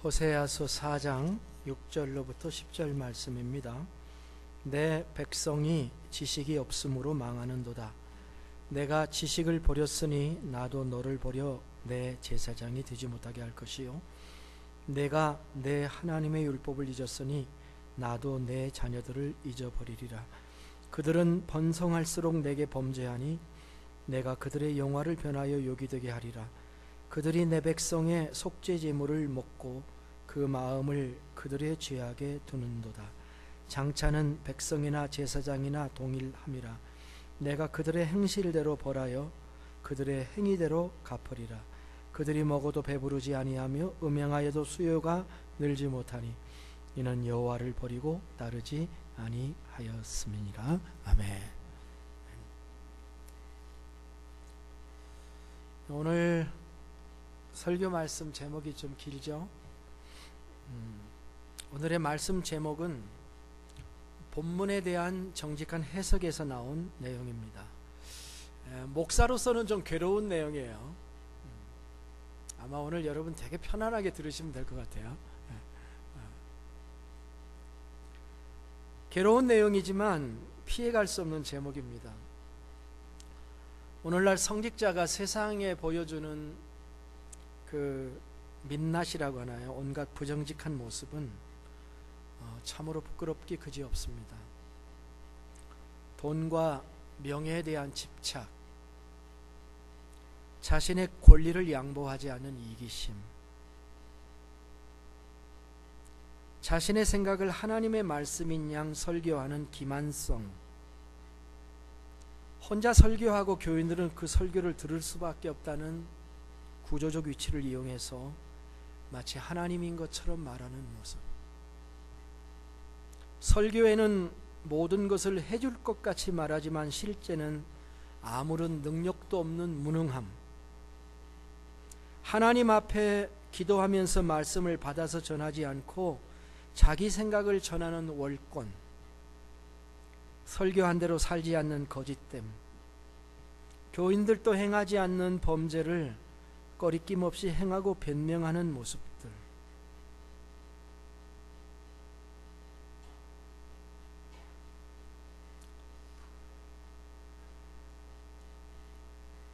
호세아서 4장 6절로부터 10절 말씀입니다. 내 백성이 지식이 없으므로 망하는도다. 내가 지식을 버렸으니 나도 너를 버려 내 제사장이 되지 못하게 할 것이요, 내가 내 하나님의 율법을 잊었으니 나도 내 자녀들을 잊어버리리라. 그들은 번성할수록 내게 범죄하니 내가 그들의 영화를 변하여 욕이 되게 하리라. 그들이 내 백성의 속죄 제물을 먹고 그 마음을 그들의 죄악에 두는도다. 장차는 백성이나 제사장이나 동일함이라. 내가 그들의 행실대로 벌하여 그들의 행위대로 갚으리라. 그들이 먹어도 배부르지 아니하며 음행하여도 수요가 늘지 못하니 이는 여호와를 버리고 따르지 아니하였음이니라. 아멘. 오늘 설교 말씀 제목이 좀 길죠? 오늘의 말씀 제목은 본문에 대한 정직한 해석에서 나온 내용입니다. 목사로서는 좀 괴로운 내용이에요. 아마 오늘 여러분 되게 편안하게 들으시면 될 것 같아요. 괴로운 내용이지만 피해갈 수 없는 제목입니다. 오늘날 성직자가 세상에 보여주는 그 민낯이라고 하나요? 온갖 부정직한 모습은 참으로 부끄럽기 그지없습니다. 돈과 명예에 대한 집착, 자신의 권리를 양보하지 않는 이기심, 자신의 생각을 하나님의 말씀인 양 설교하는 기만성, 혼자 설교하고 교인들은 그 설교를 들을 수밖에 없다는 구조적 위치를 이용해서 마치 하나님인 것처럼 말하는 모습. 설교에는 모든 것을 해줄 것 같이 말하지만 실제는 아무런 능력도 없는 무능함, 하나님 앞에 기도하면서 말씀을 받아서 전하지 않고 자기 생각을 전하는 월권, 설교한 대로 살지 않는 거짓됨, 교인들도 행하지 않는 범죄를 꺼리낌 없이 행하고 변명하는 모습들,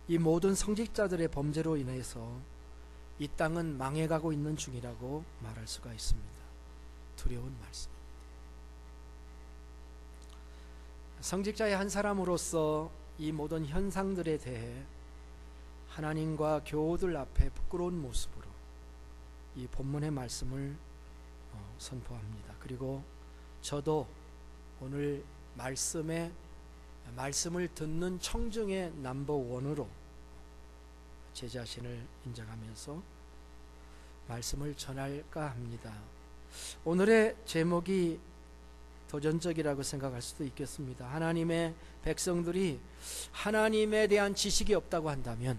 이 모든 성직자들의 범죄로 인해서 이 땅은 망해가고 있는 중이라고 말할 수가 있습니다. 두려운 말씀. 성직자의 한 사람으로서 이 모든 현상들에 대해 하나님과 교우들 앞에 부끄러운 모습으로 이 본문의 말씀을 선포합니다. 그리고 저도 오늘 말씀을 듣는 청중의 넘버원으로 제 자신을 인정하면서 말씀을 전할까 합니다. 오늘의 제목이 도전적이라고 생각할 수도 있겠습니다. 하나님의 백성들이 하나님에 대한 지식이 없다고 한다면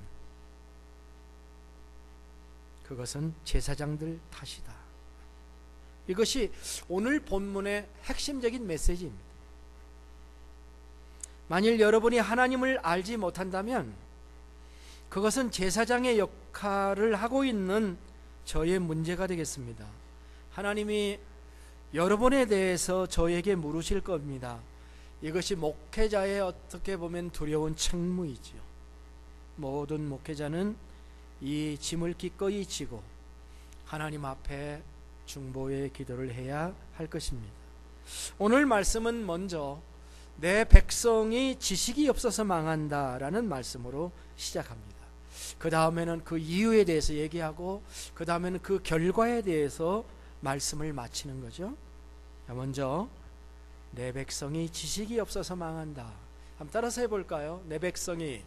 그것은 제사장들 탓이다. 이것이 오늘 본문의 핵심적인 메시지입니다. 만일 여러분이 하나님을 알지 못한다면 그것은 제사장의 역할을 하고 있는 저의 문제가 되겠습니다. 하나님이 여러분에 대해서 저에게 물으실 겁니다. 이것이 목회자의 어떻게 보면 두려운 책무이지요. 모든 목회자는 이 짐을 기꺼이 지고 하나님 앞에 중보의 기도를 해야 할 것입니다. 오늘 말씀은 먼저 내 백성이 지식이 없어서 망한다라는 말씀으로 시작합니다. 그 다음에는 그 이유에 대해서 얘기하고 그 다음에는 그 결과에 대해서 말씀을 마치는 거죠. 먼저 내 백성이 지식이 없어서 망한다. 한번 따라서 해볼까요? 내 백성이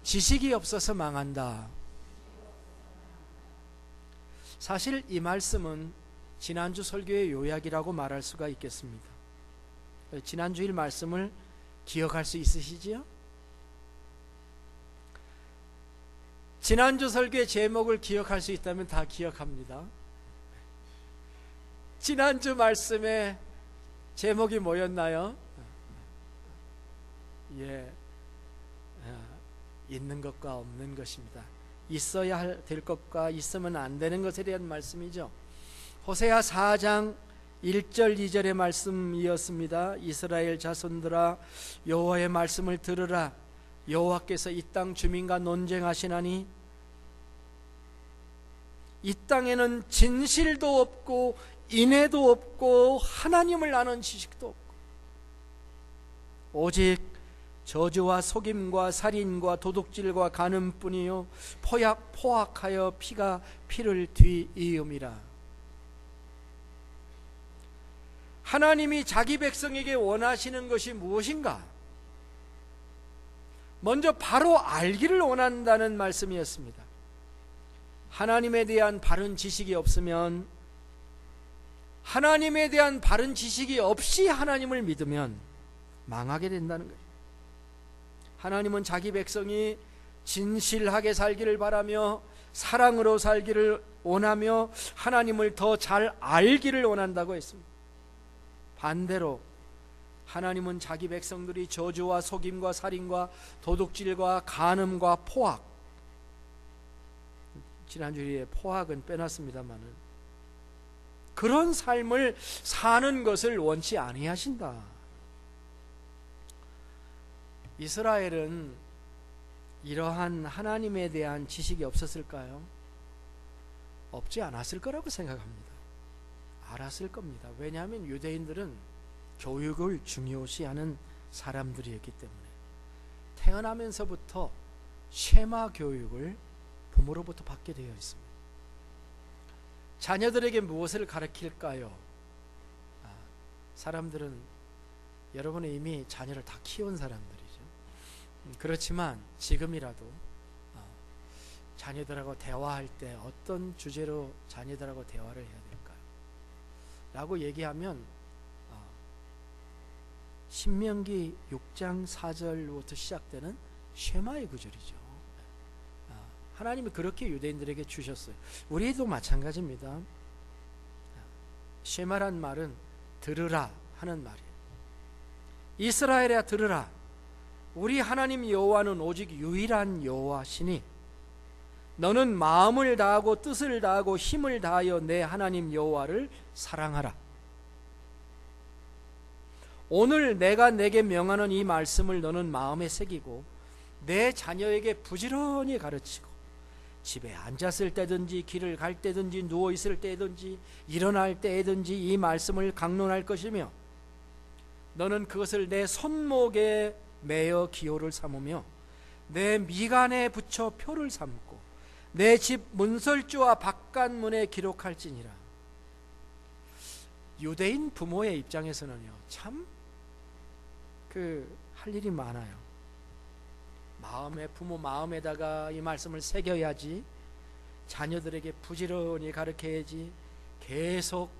지식이 없어서 망한다. 사실 이 말씀은 지난주 설교의 요약이라고 말할 수가 있겠습니다. 지난주일 말씀을 기억할 수 있으시지요? 지난주 설교의 제목을 기억할 수 있다면 다 기억합니다. 지난주 말씀의 제목이 뭐였나요? 있는 것과 없는 것입니다. 있어야 될 것과 있으면 안 되는 것에 대한 말씀이죠. 호세아 4장 1절 2절의 말씀이었습니다. 이스라엘 자손들아 여호와의 말씀을 들으라. 여호와께서 이 땅 주민과 논쟁하시나니 이 땅에는 진실도 없고 인애도 없고 하나님을 아는 지식도 없고 오직 저주와 속임과 살인과 도둑질과 간음뿐이요 포악하여 피가 피를 뒤이음이라. 하나님이 자기 백성에게 원하시는 것이 무엇인가? 먼저 바로 알기를 원한다는 말씀이었습니다. 하나님에 대한 바른 지식이 없으면, 하나님에 대한 바른 지식이 없이 하나님을 믿으면 망하게 된다는 거예요. 하나님은 자기 백성이 진실하게 살기를 바라며 사랑으로 살기를 원하며 하나님을 더 잘 알기를 원한다고 했습니다. 반대로 하나님은 자기 백성들이 저주와 속임과 살인과 도둑질과 간음과 포악, 지난주에 포악은 빼놨습니다마는 그런 삶을 사는 것을 원치 아니하신다. 이스라엘은 이러한 하나님에 대한 지식이 없었을까요? 없지 않았을 거라고 생각합니다. 알았을 겁니다. 왜냐하면 유대인들은 교육을 중요시하는 사람들이었기 때문에 태어나면서부터 쉐마 교육을 부모로부터 받게 되어 있습니다. 자녀들에게 무엇을 가르칠까요? 사람들은, 여러분은 이미 자녀를 다 키운 사람들이죠. 그렇지만 지금이라도 자녀들하고 대화할 때 어떤 주제로 자녀들하고 대화를 해야 될까요? 라고 얘기하면 신명기 6장 4절부터 시작되는 쉐마의 구절이죠. 하나님이 그렇게 유대인들에게 주셨어요. 우리도 마찬가지입니다. 쉐마란 말은 들으라 하는 말이에요. 이스라엘아 들으라. 우리 하나님 여호와는 오직 유일한 여호와시니 너는 마음을 다하고 뜻을 다하고 힘을 다하여 내 하나님 여호와를 사랑하라. 오늘 내가 내게 명하는 이 말씀을 너는 마음에 새기고 내 자녀에게 부지런히 가르치고 집에 앉았을 때든지 길을 갈 때든지 누워있을 때든지 일어날 때든지 이 말씀을 강론할 것이며 너는 그것을 내 손목에 매어 기호를 삼으며 내 미간에 붙여 표를 삼고 내 집 문설주와 바깥문에 기록할지니라. 유대인 부모의 입장에서는요, 참 할 일이 많아요. 부모 마음에다가 이 말씀을 새겨야지, 자녀들에게 부지런히 가르쳐야지, 계속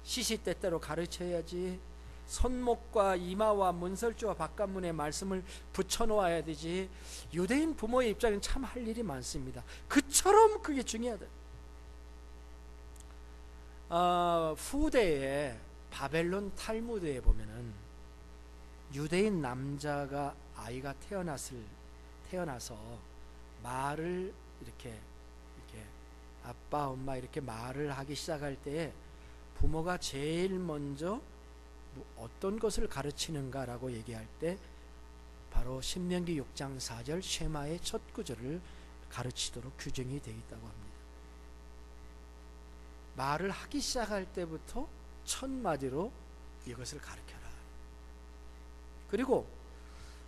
시시때때로 가르쳐야지, 손목과 이마와 문설주와 바깥문에 말씀을 붙여놓아야 되지. 유대인 부모의 입장에는 참 할 일이 많습니다. 그처럼 그게 중요하다. 후대에 바벨론 탈무드에 보면은 유대인 남자가 아이가 태어나서 말을 이렇게 아빠 엄마 이렇게 말을 하기 시작할 때에 부모가 제일 먼저 어떤 것을 가르치는가라고 얘기할 때 바로 신명기 6장 4절 쉐마의 첫 구절을 가르치도록 규정이 되어 있다고 합니다. 말을 하기 시작할 때부터 첫 마디로 이것을 가르쳐라. 그리고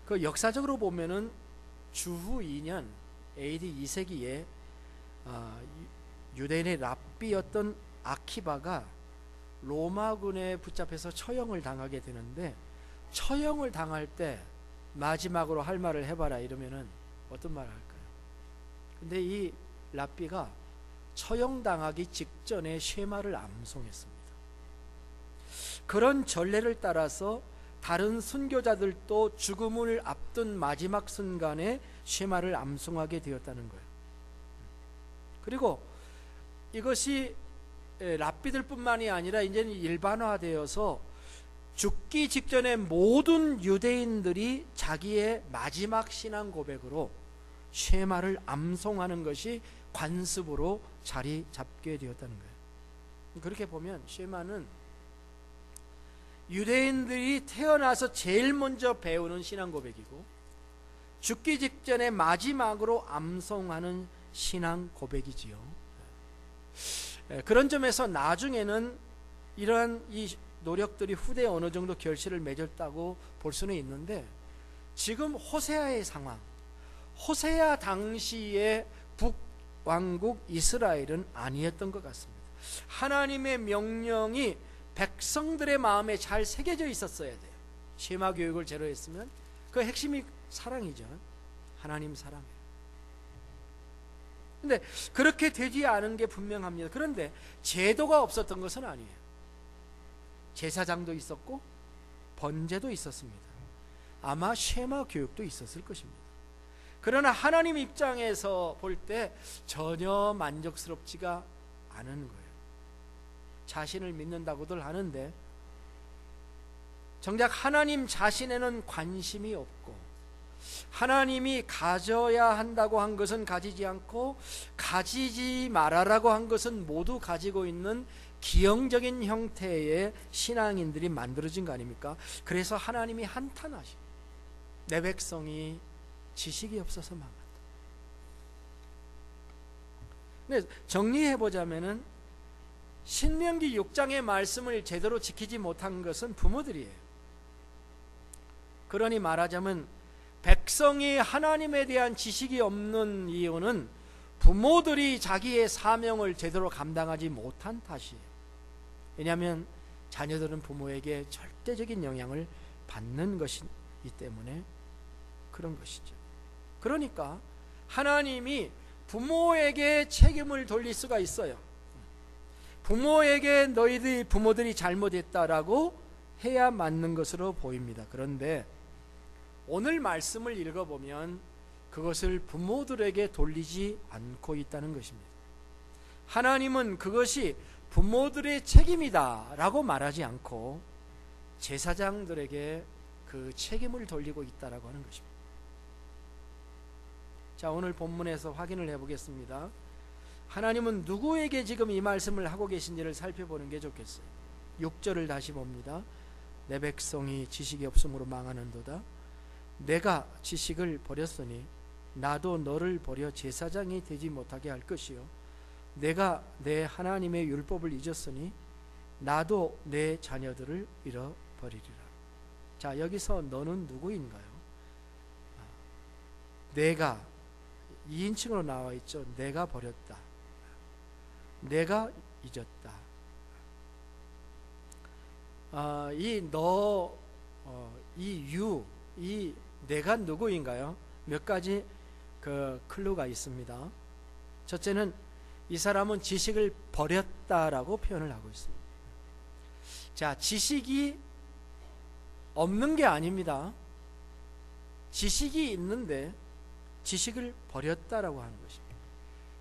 그 역사적으로 보면은 주후 2년 AD 2세기에 유대인의 랍비였던 아키바가 로마군에 붙잡혀서 처형을 당하게 되는데, 처형을 당할 때 마지막으로 할 말을 해봐라 이러면은 어떤 말을 할까요? 근데 이 랍비가 처형당하기 직전에 쉐마를 암송했습니다. 그런 전례를 따라서 다른 순교자들도 죽음을 앞둔 마지막 순간에 쉐마를 암송하게 되었다는 거예요. 그리고 이것이 랍비들뿐만이 아니라 이제는 일반화되어서 죽기 직전에 모든 유대인들이 자기의 마지막 신앙 고백으로 쉐마를 암송하는 것이 관습으로 자리 잡게 되었다는 거예요. 그렇게 보면 쉐마는 유대인들이 태어나서 제일 먼저 배우는 신앙 고백이고 죽기 직전에 마지막으로 암송하는 신앙 고백이지요. 그런 점에서 나중에는 이러한 이 노력들이 후대에 어느 정도 결실을 맺었다고 볼 수는 있는데, 지금 호세아의 상황, 호세아 당시의 북왕국 이스라엘은 아니었던 것 같습니다. 하나님의 명령이 백성들의 마음에 잘 새겨져 있었어야 돼요. 쉐마 교육을 제대로 했으면. 그 핵심이 사랑이죠. 하나님 사랑이에요. 근데 그렇게 되지 않은 게 분명합니다. 그런데 제도가 없었던 것은 아니에요. 제사장도 있었고 번제도 있었습니다. 아마 쉐마 교육도 있었을 것입니다. 그러나 하나님 입장에서 볼 때 전혀 만족스럽지가 않은 거예요. 자신을 믿는다고들 하는데 정작 하나님 자신에는 관심이 없고, 하나님이 가져야 한다고 한 것은 가지지 않고 가지지 말아라고 한 것은 모두 가지고 있는 기형적인 형태의 신앙인들이 만들어진 거 아닙니까? 그래서 하나님이 한탄하시고 내 백성이 지식이 없어서 망한다. 근데 정리해보자면은 신명기 6장의 말씀을 제대로 지키지 못한 것은 부모들이에요. 그러니 말하자면 백성이 하나님에 대한 지식이 없는 이유는 부모들이 자기의 사명을 제대로 감당하지 못한 탓이에요. 왜냐하면 자녀들은 부모에게 절대적인 영향을 받는 것이기 때문에 그런 것이죠. 그러니까 하나님이 부모에게 책임을 돌릴 수가 있어요. 부모에게 너희들 부모들이 잘못했다라고 해야 맞는 것으로 보입니다. 그런데 오늘 말씀을 읽어보면 그것을 부모들에게 돌리지 않고 있다는 것입니다. 하나님은 그것이 부모들의 책임이다 라고 말하지 않고 제사장들에게 그 책임을 돌리고 있다라고 하는 것입니다. 자, 오늘 본문에서 확인을 해보겠습니다. 하나님은 누구에게 지금 이 말씀을 하고 계신지를 살펴보는 게 좋겠어요. 6절을 다시 봅니다. 내 백성이 지식이 없으므로 망하는도다. 내가 지식을 버렸으니 나도 너를 버려 제사장이 되지 못하게 할 것이요, 내가 내 하나님의 율법을 잊었으니 나도 내 자녀들을 잃어버리리라. 자, 여기서 너는 누구인가요? 내가 2인칭으로 나와 있죠. 내가 버렸다, 내가 잊었다. 이 내가 누구인가요? 몇 가지 그 클루가 있습니다. 첫째는 이 사람은 지식을 버렸다라고 표현을 하고 있습니다. 자, 지식이 없는 게 아닙니다. 지식이 있는데 지식을 버렸다라고 하는 것입니다.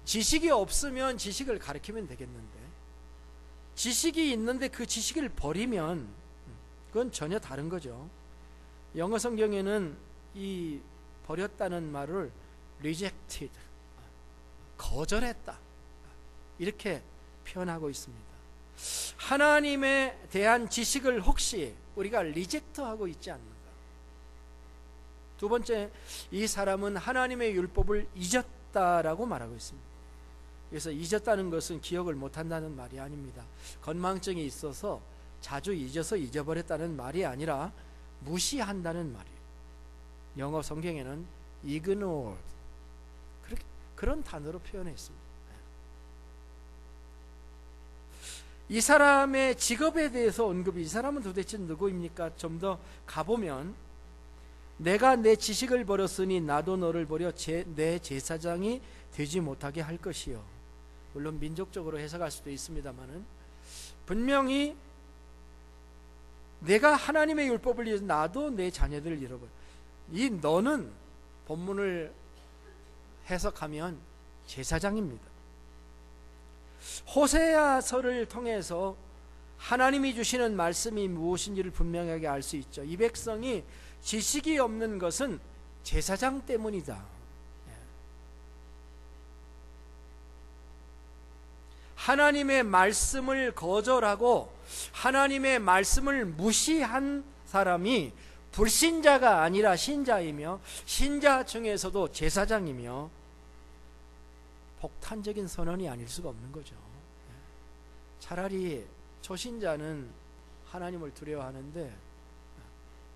지식이 없으면 지식을 가르치면 되겠는데, 지식이 있는데 그 지식을 버리면 그건 전혀 다른 거죠. 영어 성경에는 이 버렸다는 말을 rejected, 거절했다, 이렇게 표현하고 있습니다. 하나님에 대한 지식을 혹시 우리가 리젝트하고 있지 않는가? 두 번째, 이 사람은 하나님의 율법을 잊었다라고 말하고 있습니다. 그래서 잊었다는 것은 기억을 못한다는 말이 아닙니다. 건망증이 있어서 자주 잊어서 잊어버렸다는 말이 아니라 무시한다는 말이에요. 영어 성경에는 ignored, 그런 단어로 표현했습니다. 이 사람의 직업에 대해서 언급이, 이 사람은 도대체 누구입니까? 좀 더 가보면, 내가 내 지식을 버렸으니 나도 너를 버려 내 제사장이 되지 못하게 할 것이요. 물론 민족적으로 해석할 수도 있습니다만은 분명히 내가 하나님의 율법을 위해서 나도 내 자녀들을 잃어버려. 이 너는 본문을 해석하면 제사장입니다. 호세아서를 통해서 하나님이 주시는 말씀이 무엇인지를 분명하게 알 수 있죠. 이 백성이 지식이 없는 것은 제사장 때문이다. 하나님의 말씀을 거절하고 하나님의 말씀을 무시한 사람이 불신자가 아니라 신자이며 신자 중에서도 제사장이며 폭탄적인 선언이 아닐 수가 없는 거죠. 차라리 초신자는 하나님을 두려워하는데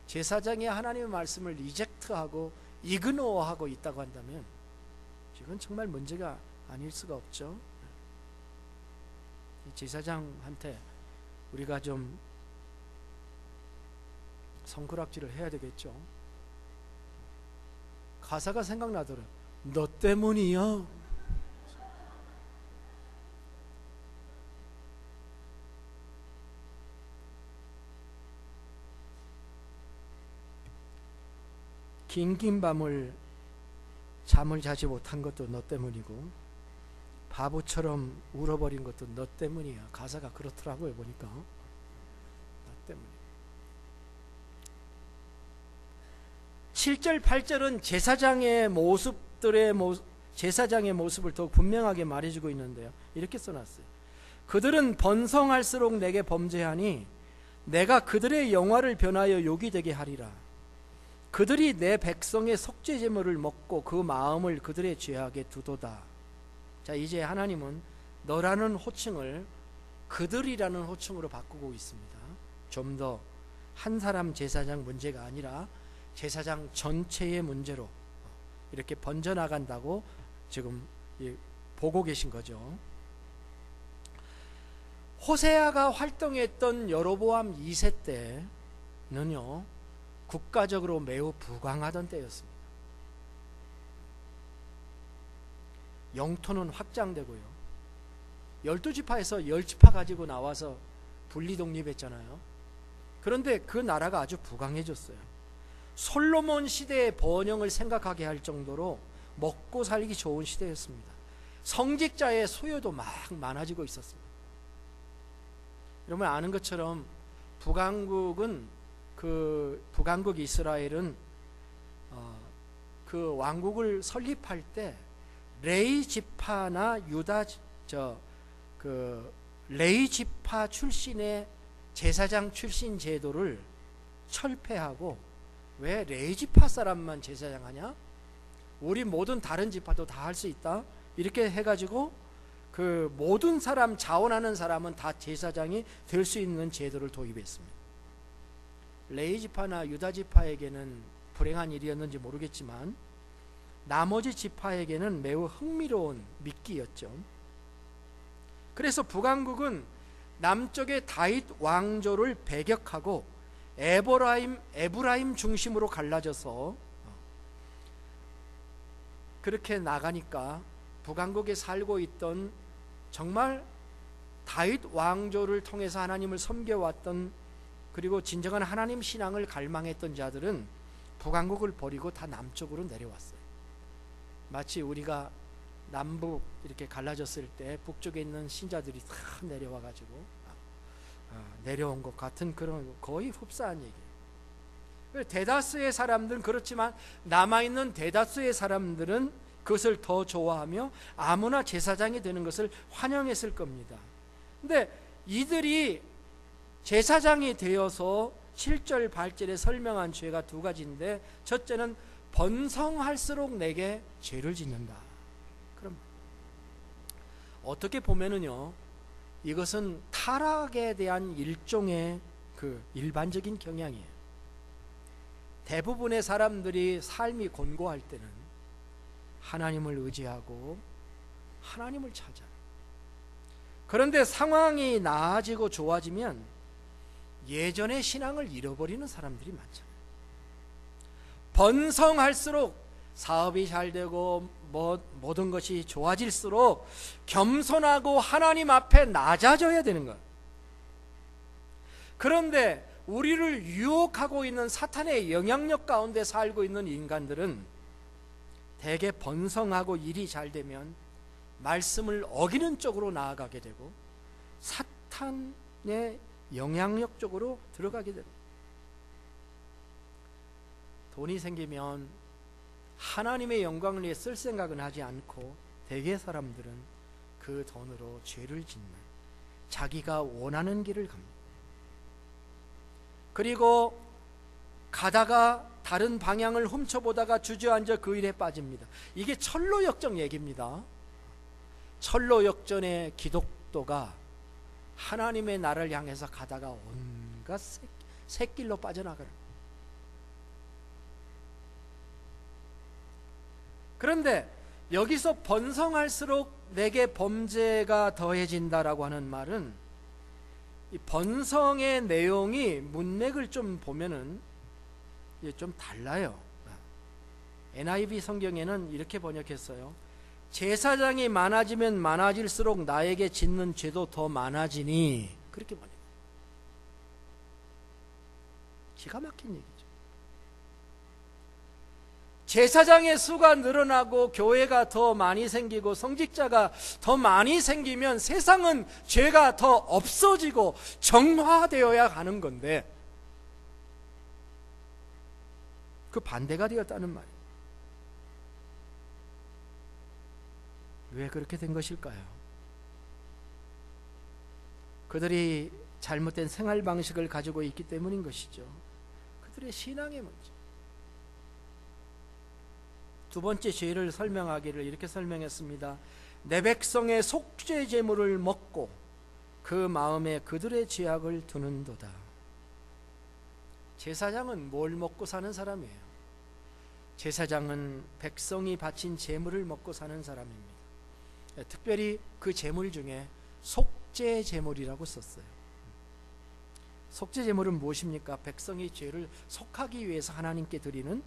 제사장이 하나님의 말씀을 리젝트하고 이그노어하고 있다고 한다면 이건 정말 문제가 아닐 수가 없죠. 제사장한테 우리가 좀 손가락질을 해야 되겠죠. 가사가 생각나더라. 너 때문이야. 긴긴 밤을 잠을 자지 못한 것도 너 때문이고 바보처럼 울어버린 것도 너 때문이야. 가사가 그렇더라고요. 보니까 너 때문에. 7절 8절은 제사장의 모습을 더욱 분명하게 말해주고 있는데요. 이렇게 써놨어요. 그들은 번성할수록 내게 범죄하니 내가 그들의 영화를 변하여 욕이 되게 하리라. 그들이 내 백성의 속죄제물을 먹고 그 마음을 그들의 죄악에 두도다. 자, 이제 하나님은 너라는 호칭을 그들이라는 호칭으로 바꾸고 있습니다. 좀 더 한 사람 제사장 문제가 아니라 제사장 전체의 문제로 이렇게 번져나간다고 지금 보고 계신 거죠. 호세아가 활동했던 여로보암 2세 때는요, 국가적으로 매우 부강하던 때였습니다. 영토는 확장되고요, 12지파에서 10지파 가지고 나와서 분리독립했잖아요. 그런데 그 나라가 아주 부강해졌어요. 솔로몬 시대의 번영을 생각하게 할 정도로 먹고 살기 좋은 시대였습니다. 성직자의 수요도 막 많아지고 있었습니다. 여러분 아는 것처럼 북왕국 이스라엘은 그 왕국을 설립할 때 레위 지파나 레위 지파 출신의 제사장 출신 제도를 철폐하고, 왜 레위 지파 사람만 제사장 하냐? 우리 모든 다른 지파도 다 할 수 있다. 이렇게 해가지고 그 모든 사람, 자원하는 사람은 다 제사장이 될 수 있는 제도를 도입했습니다. 레위 지파나 유다 지파에게는 불행한 일이었는지 모르겠지만 나머지 지파에게는 매우 흥미로운 미끼였죠. 그래서 북왕국은 남쪽의 다윗 왕조를 배격하고 에브라임 중심으로 갈라져서 그렇게 나가니까 북왕국에 살고 있던, 정말 다윗 왕조를 통해서 하나님을 섬겨왔던, 그리고 진정한 하나님 신앙을 갈망했던 자들은 북왕국을 버리고 다 남쪽으로 내려왔어요. 마치 우리가 남북 이렇게 갈라졌을 때 북쪽에 있는 신자들이 다 내려와가지고 내려온 것 같은 그런 거의 흡사한 얘기예요. 대다수의 사람들은 그렇지만 남아있는 대다수의 사람들은 그것을 더 좋아하며 아무나 제사장이 되는 것을 환영했을 겁니다. 근데 이들이 제사장이 되어서 7절 8절에 설명한 죄가 두 가지인데, 첫째는 번성할수록 내게 죄를 짓는다. 그럼 어떻게 보면은요, 이것은 타락에 대한 일종의 그 일반적인 경향이에요. 대부분의 사람들이 삶이 곤고할 때는 하나님을 의지하고 하나님을 찾아요. 그런데 상황이 나아지고 좋아지면 예전의 신앙을 잃어버리는 사람들이 많잖아요. 번성할수록 사업이 잘 되고 모든 것이 좋아질수록 겸손하고 하나님 앞에 낮아져야 되는 거예요. 그런데 우리를 유혹하고 있는 사탄의 영향력 가운데 살고 있는 인간들은 대개 번성하고 일이 잘 되면 말씀을 어기는 쪽으로 나아가게 되고 사탄의 영향력 쪽으로 들어가게 됩니다. 돈이 생기면 하나님의 영광을 위해 쓸 생각은 하지 않고 대개 사람들은 그 돈으로 죄를 짓는, 자기가 원하는 길을 갑니다. 그리고 가다가 다른 방향을 훔쳐보다가 주저앉아 그 일에 빠집니다. 이게 철로역정 얘기입니다. 철로역전의 기독도가 하나님의 나라를 향해서 가다가 온갖 샛길로 빠져나가는. 그런데 여기서 번성할수록 내게 범죄가 더해진다라고 하는 말은, 이 번성의 내용이 문맥을 좀 보면은 좀 달라요. NIV 성경에는 이렇게 번역했어요. 제사장이 많아지면 많아질수록 나에게 짓는 죄도 더 많아지니, 그렇게 번역. 기가 막힌 얘기죠. 제사장의 수가 늘어나고 교회가 더 많이 생기고 성직자가 더 많이 생기면 세상은 죄가 더 없어지고 정화되어야 하는 건데, 그 반대가 되었다는 말이에요. 왜 그렇게 된 것일까요? 그들이 잘못된 생활 방식을 가지고 있기 때문인 것이죠. 그들의 신앙의 문제. 두 번째 죄를 설명하기를 이렇게 설명했습니다. 내 백성의 속죄 제물을 먹고 그 마음에 그들의 죄악을 두는도다. 제사장은 뭘 먹고 사는 사람이에요? 제사장은 백성이 바친 제물을 먹고 사는 사람입니다. 특별히 그 제물 중에 속죄 제물이라고 썼어요. 속죄 제물은 무엇입니까? 백성이 죄를 속하기 위해서 하나님께 드리는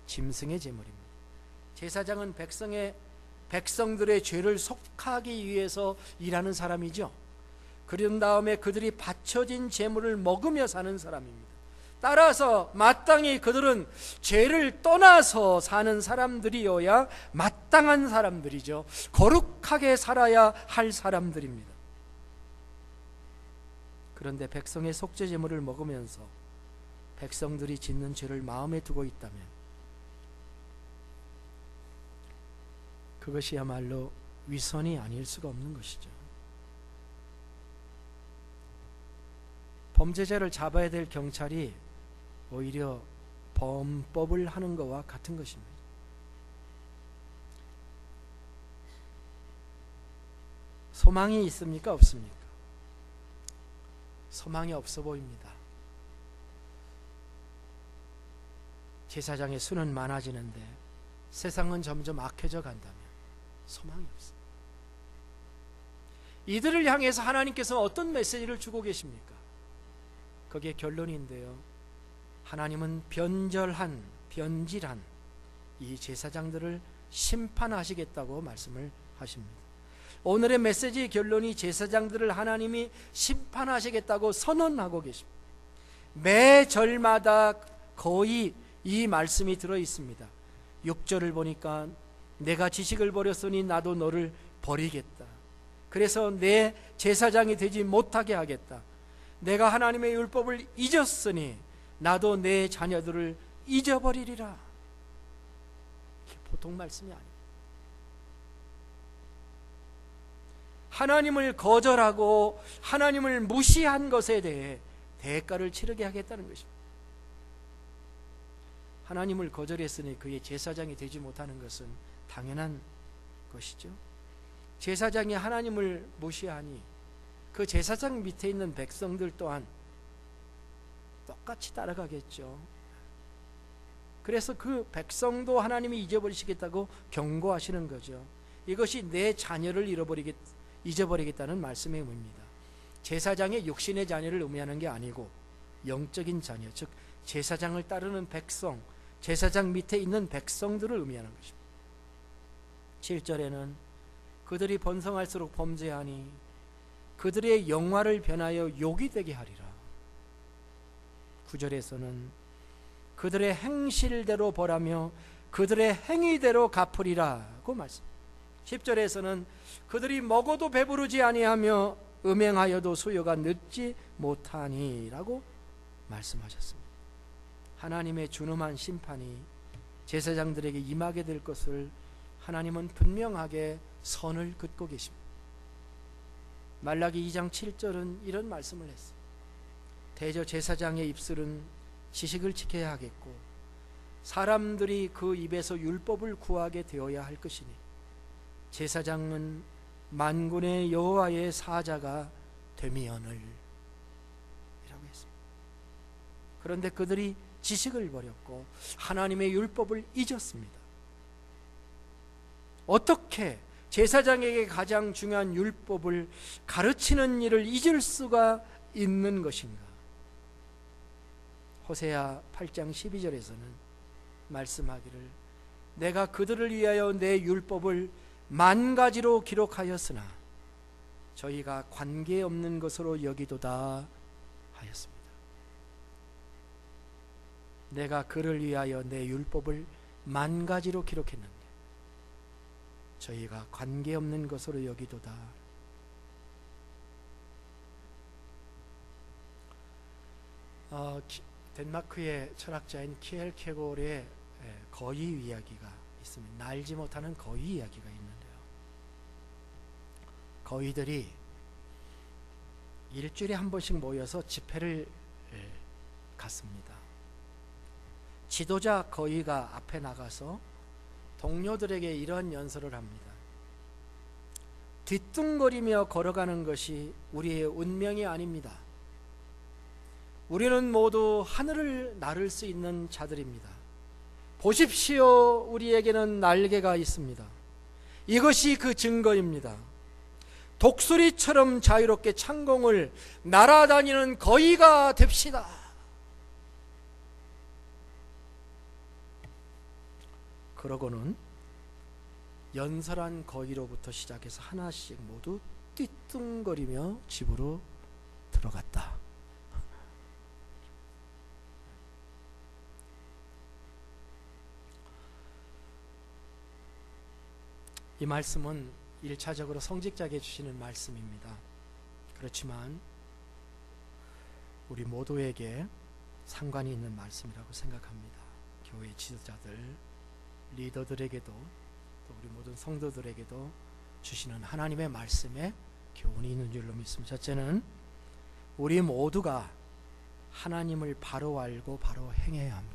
짐승의 제물입니다. 제사장은 백성들의 죄를 속하기 위해서 일하는 사람이죠. 그런 다음에 그들이 바쳐진 제물을 먹으며 사는 사람입니다. 따라서 마땅히 그들은 죄를 떠나서 사는 사람들이어야 마땅한 사람들이죠. 거룩하게 살아야 할 사람들입니다. 그런데 백성의 속죄 제물을 먹으면서 백성들이 짓는 죄를 마음에 두고 있다면 그것이야말로 위선이 아닐 수가 없는 것이죠. 범죄자를 잡아야 될 경찰이 오히려 범법을 하는 것과 같은 것입니다. 소망이 있습니까? 없습니까? 소망이 없어 보입니다. 제사장의 수는 많아지는데 세상은 점점 악해져 간다면 소망이 없습니다. 이들을 향해서 하나님께서 어떤 메시지를 주고 계십니까? 그게 결론인데요. 하나님은 변질한 이 제사장들을 심판하시겠다고 말씀을 하십니다. 오늘의 메시지 결론이 제사장들을 하나님이 심판하시겠다고 선언하고 계십니다. 매 절마다 거의 이 말씀이 들어 있습니다. 6절을 보니까 내가 지식을 버렸으니 나도 너를 버리겠다. 그래서 내 제사장이 되지 못하게 하겠다. 내가 하나님의 율법을 잊었으니 나도 내 자녀들을 잊어버리리라. 이게 보통 말씀이 아닙니다. 하나님을 거절하고 하나님을 무시한 것에 대해 대가를 치르게 하겠다는 것입니다. 하나님을 거절했으니 그의 제사장이 되지 못하는 것은 당연한 것이죠. 제사장이 하나님을 무시하니 그 제사장 밑에 있는 백성들 또한 똑같이 따라가겠죠. 그래서 그 백성도 하나님이 잊어버리시겠다고 경고하시는 거죠. 이것이 내 자녀를 잊어버리겠다는 말씀의 의미입니다. 제사장의 육신의 자녀를 의미하는 게 아니고 영적인 자녀, 즉 제사장을 따르는 백성, 제사장 밑에 있는 백성들을 의미하는 것입니다. 7절에는 그들이 번성할수록 범죄하니 그들의 영화를 변하여 욕이 되게 하리라. 9절에서는 그들의 행실대로 벌하며 그들의 행위대로 갚으리라고 말씀. 10절에서는 그들이 먹어도 배부르지 아니하며 음행하여도 수요가 늦지 못하니라고 말씀하셨습니다. 하나님의 준엄한 심판이 제사장들에게 임하게 될 것을 하나님은 분명하게 선을 긋고 계십니다. 말라기 2장 7절은 이런 말씀을 했어요. 대저제사장의 입술은 지식을 지켜야 하겠고 사람들이 그 입에서 율법을 구하게 되어야 할 것이니 제사장은 만군의 여호와의 사자가 되미언을 이라고 했습니다. 그런데 그들이 지식을 버렸고 하나님의 율법을 잊었습니다. 어떻게 제사장에게 가장 중요한 율법을 가르치는 일을 잊을 수가 있는 것인가? 호세아 8장 12절에서는 말씀하기를 내가 그들을 위하여 내 율법을 만 가지로 기록하였으나 저희가 관계없는 것으로 여기도다 하였습니다. 내가 그를 위하여 내 율법을 만 가지로 기록했는데 저희가 관계없는 것으로 여기도다. 덴마크의 철학자인 키엘케고르의 거위 이야기가 있습니다. 날지 못하는 거위 이야기가 있는데요. 거위들이 일주일에 한 번씩 모여서 집회를 갔습니다. 지도자 거위가 앞에 나가서 동료들에게 이런 연설을 합니다. 뒤뚱거리며 걸어가는 것이 우리의 운명이 아닙니다. 우리는 모두 하늘을 나를 수 있는 자들입니다. 보십시오, 우리에게는 날개가 있습니다. 이것이 그 증거입니다. 독수리처럼 자유롭게 창공을 날아다니는 거위가 됩시다. 그러고는 연설한 거위로부터 시작해서 하나씩 모두 띠뚱거리며 집으로 들어갔다. 이 말씀은 1차적으로 성직자에게 주시는 말씀입니다. 그렇지만 우리 모두에게 상관이 있는 말씀이라고 생각합니다. 교회 지도자들, 리더들에게도 또 우리 모든 성도들에게도 주시는 하나님의 말씀에 교훈이 있는 줄로 믿습니다. 첫째는 우리 모두가 하나님을 바로 알고 바로 행해야 합니다.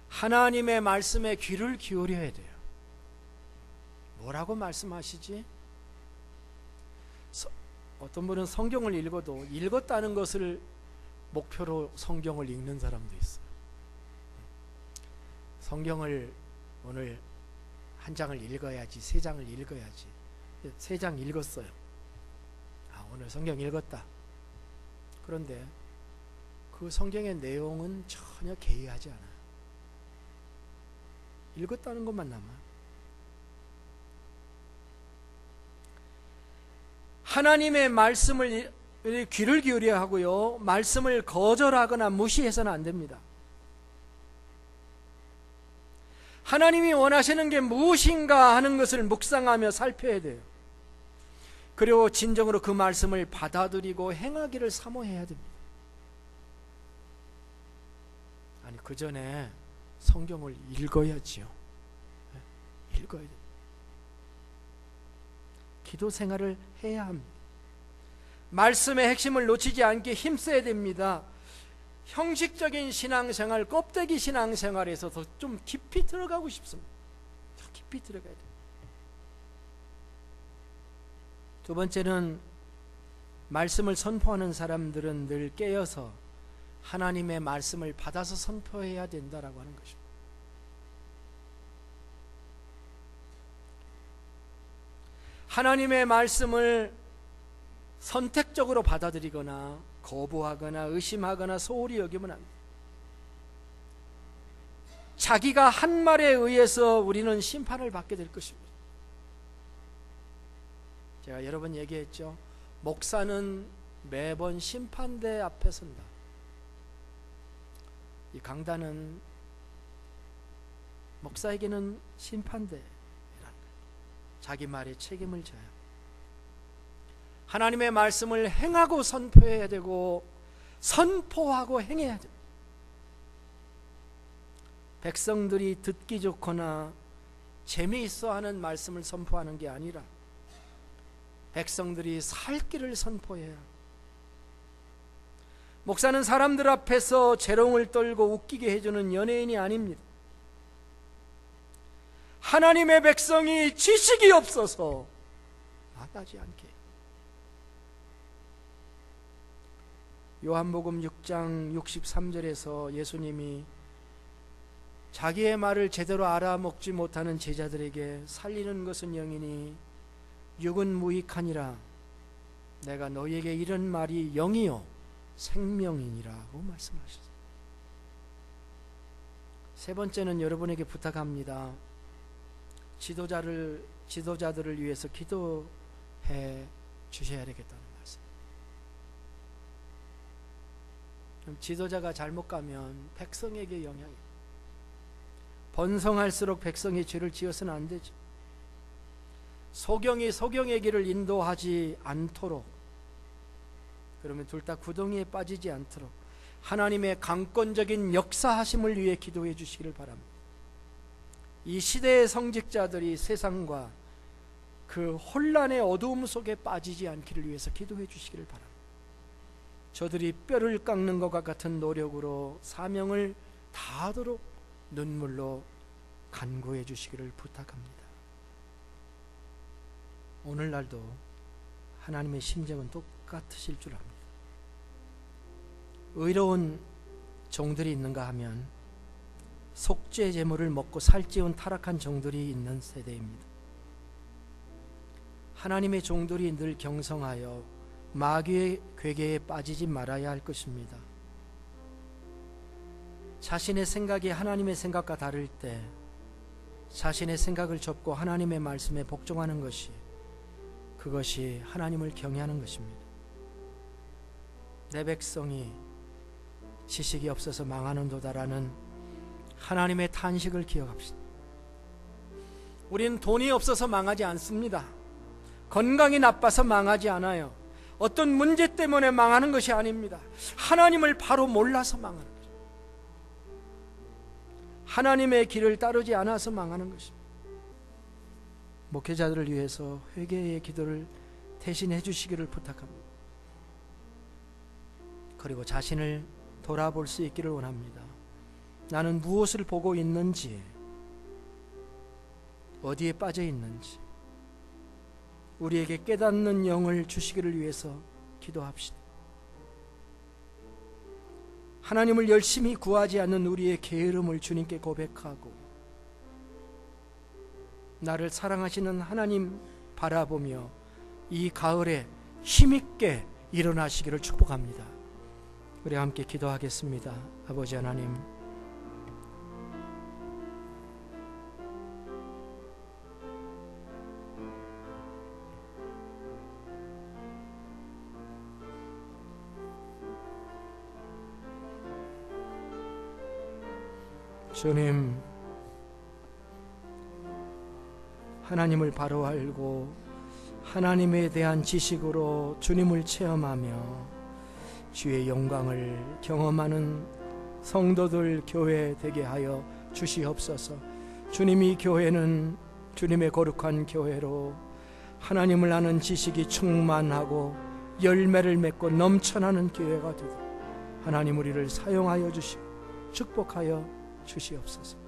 하나님의 말씀에 귀를 기울여야 돼요. 뭐라고 말씀하시지? 어떤 분은 성경을 읽어도 읽었다는 것을 목표로 성경을 읽는 사람도 있어요. 성경을 오늘 한 장을 읽어야지, 세 장을 읽어야지. 세 장 읽었어요. 오늘 성경 읽었다. 그런데 그 성경의 내용은 전혀 개의하지 않아요. 읽었다는 것만 남아요. 하나님의 말씀을 귀를 기울여야 하고요. 말씀을 거절하거나 무시해서는 안 됩니다. 하나님이 원하시는 게 무엇인가 하는 것을 묵상하며 살펴야 돼요. 그리고 진정으로 그 말씀을 받아들이고 행하기를 사모해야 됩니다. 아니, 그 전에 성경을 읽어야지요. 읽어야 돼요. 기도 생활을 해야 합니다. 말씀의 핵심을 놓치지 않게 힘써야 됩니다. 형식적인 신앙생활, 껍데기 신앙생활에서 더 좀 깊이 들어가고 싶습니다. 더 깊이 들어가야 돼요. 두 번째는 말씀을 선포하는 사람들은 늘 깨어서 하나님의 말씀을 받아서 선포해야 된다라고 하는 것입니다. 하나님의 말씀을 선택적으로 받아들이거나 거부하거나 의심하거나 소홀히 여기면 안 돼요. 자기가 한 말에 의해서 우리는 심판을 받게 될 것입니다. 제가 여러 번 얘기했죠. 목사는 매번 심판대 앞에 선다. 이 강단은 목사에게는 심판대라는 거예요. 자기 말에 책임을 져야 합니다. 하나님의 말씀을 행하고 선포해야 되고 선포하고 행해야 됩니다. 백성들이 듣기 좋거나 재미있어 하는 말씀을 선포하는 게 아니라 백성들이 살 길을 선포해야 합니다. 목사는 사람들 앞에서 재롱을 떨고 웃기게 해주는 연예인이 아닙니다. 하나님의 백성이 지식이 없어서 나가지 않게. 요한복음 6장 63절에서 예수님이 자기의 말을 제대로 알아먹지 못하는 제자들에게 살리는 것은 영이니 육은 무익하니라. 내가 너희에게 이런 말이 영이요 생명이니라고 말씀하셨습니다. 세 번째는 여러분에게 부탁합니다. 지도자들을 위해서 기도해 주셔야 되겠다는 말씀. 지도자가 잘못 가면 백성에게 영향이, 번성할수록 백성이 죄를 지어서는 안 되죠. 소경이 소경의 길을 인도하지 않도록, 그러면 둘 다 구덩이에 빠지지 않도록 하나님의 강권적인 역사하심을 위해 기도해 주시기를 바랍니다. 이 시대의 성직자들이 세상과 그 혼란의 어두움 속에 빠지지 않기를 위해서 기도해 주시기를 바랍니다. 저들이 뼈를 깎는 것과 같은 노력으로 사명을 다하도록 눈물로 간구해 주시기를 부탁합니다. 오늘날도 하나님의 심정은 똑같으실 줄 압니다. 의로운 종들이 있는가 하면 속죄 제물을 먹고 살찌운 타락한 종들이 있는 세대입니다. 하나님의 종들이 늘 경성하여 마귀의 괴계에 빠지지 말아야 할 것입니다. 자신의 생각이 하나님의 생각과 다를 때 자신의 생각을 접고 하나님의 말씀에 복종하는 것이, 그것이 하나님을 경외하는 것입니다. 내 백성이 지식이 없어서 망하는도다라는 하나님의 탄식을 기억합시다. 우리는 돈이 없어서 망하지 않습니다. 건강이 나빠서 망하지 않아요. 어떤 문제 때문에 망하는 것이 아닙니다. 하나님을 바로 몰라서 망하는 거죠. 하나님의 길을 따르지 않아서 망하는 것입니다. 목회자들을 위해서 회개의 기도를 대신해 주시기를 부탁합니다. 그리고 자신을 돌아볼 수 있기를 원합니다. 나는 무엇을 보고 있는지, 어디에 빠져 있는지 우리에게 깨닫는 영을 주시기를 위해서 기도합시다. 하나님을 열심히 구하지 않는 우리의 게으름을 주님께 고백하고 나를 사랑하시는 하나님 바라보며 이 가을에 힘있게 일어나시기를 축복합니다. 우리 함께 기도하겠습니다. 아버지 하나님, 주님, 하나님을 바로 알고 하나님에 대한 지식으로 주님을 체험하며 주의 영광을 경험하는 성도들 교회 되게 하여 주시옵소서. 주님이 교회는 주님의 거룩한 교회로 하나님을 아는 지식이 충만하고 열매를 맺고 넘쳐나는 교회가 되도록 하나님 우리를 사용하여 주시고 축복하여 주시옵소서.